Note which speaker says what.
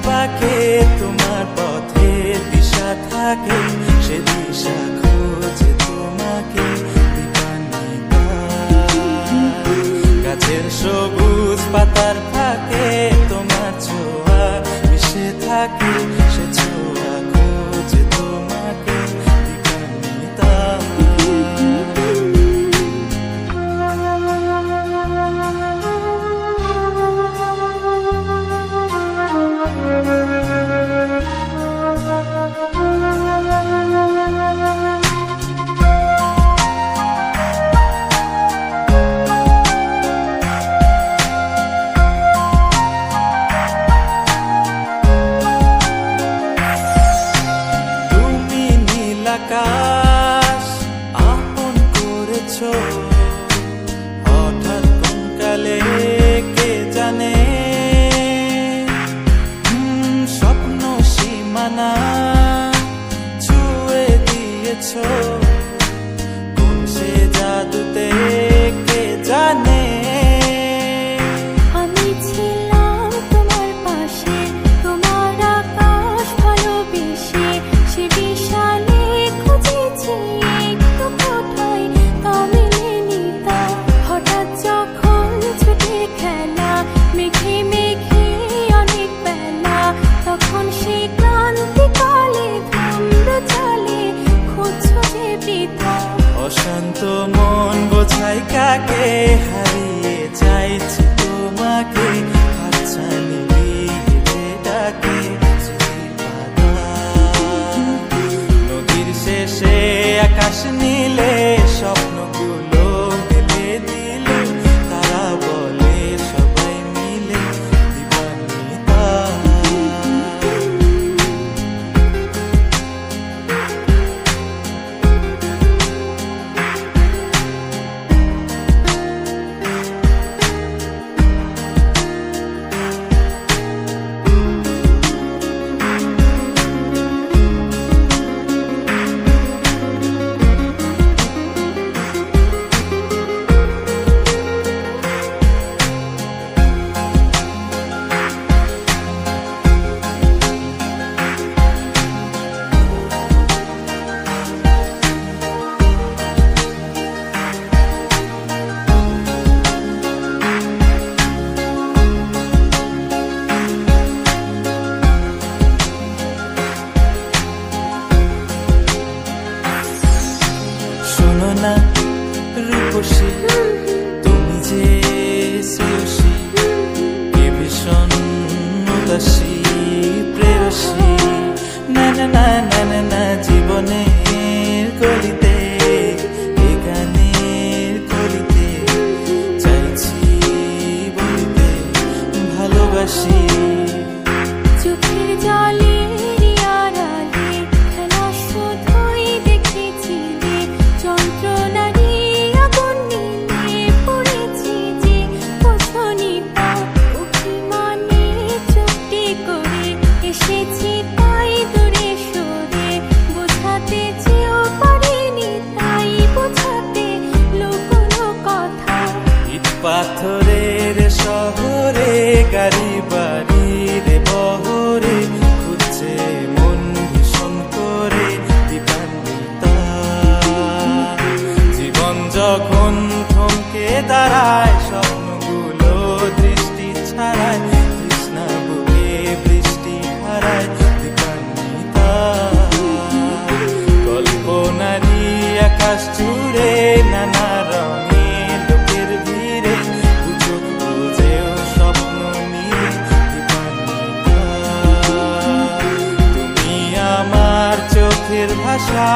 Speaker 1: বাঁকে তোমার পথে দিশা থাকে, সে দিশা খোঁজে তোমাকে দীপান্বিতা। গাছের সবুজ পাতার ফাঁকে তোমার ছোঁয়া মিশে থাকে, সে ছোঁয়া খোঁজে তোমাকে দীপান্বিতা। আকাশ আপন করেছো হঠাৎ কোন কালে কে জানে, স্বপ্ন সীমানা ছুঁয়ে দিয়েছো কোন সে জাদুতে কে জানে।
Speaker 2: আমি ছিলাম তোমার পাশে, তোমার আকাশ ভালোবেসে, সে বিশাল হঠাৎ যখন ছুটে খেলা মেঘে মেঘে অনেক বেলা, তখন সে ক্লান্তিকালে ধুম্র চলে খুঁজছো যে বৃথা।
Speaker 1: অশান্ত মন বোঝাই কাকে হারিয়ে চাইছি তোমাকে, হাতছানি দিয়ে ডাকে নদীর শেষে আকাশ নীলে স্বপ্নগুলো মেলে দিলে, তারা বলে সবাই মিলে দীপান্বিতা। শোনো না রূপসী, তুমি যে শ্রেয়সী, কে ভীষণ উদাসী প্রেয়সী। না না না না না না, জীবনের গলিতে এ গানের কলিতে চাইছি বলিতে ভালোবাসি।
Speaker 2: চোখের জলে আড়ালে খেলা শুধুই দেখেছিলে, যন্ত্রণারই আগুন নিয়ে পড়েছি যে বোঝনি তা। অভিমানে চুপটি করে এসেছি তাই দূরে সরে, বোঝাতে চেয়েও পারিনি তাই বোঝাতে লুকোনো কথা।
Speaker 1: ইট পাথরের শহরে গাড়ি বাড়ির বহরে খুঁজছে মন ভীষণ করে দীপান্বিতা। জীবন যখন থমকে দাঁড়ায়, স্বপ্নগুলো দৃষ্টি ছাড়ায়, তৃষ্ণা বুকে বৃষ্টি হারায় দীপান্বিতা। কল্পনারই আকাশ জুড়ে নানা রঙে লোকের ভিড়ে, সুযোগ বুঝেও স্বপ্ন নিয়ে দীপান্বিতা। তুমি আমার চোখের ভাষা।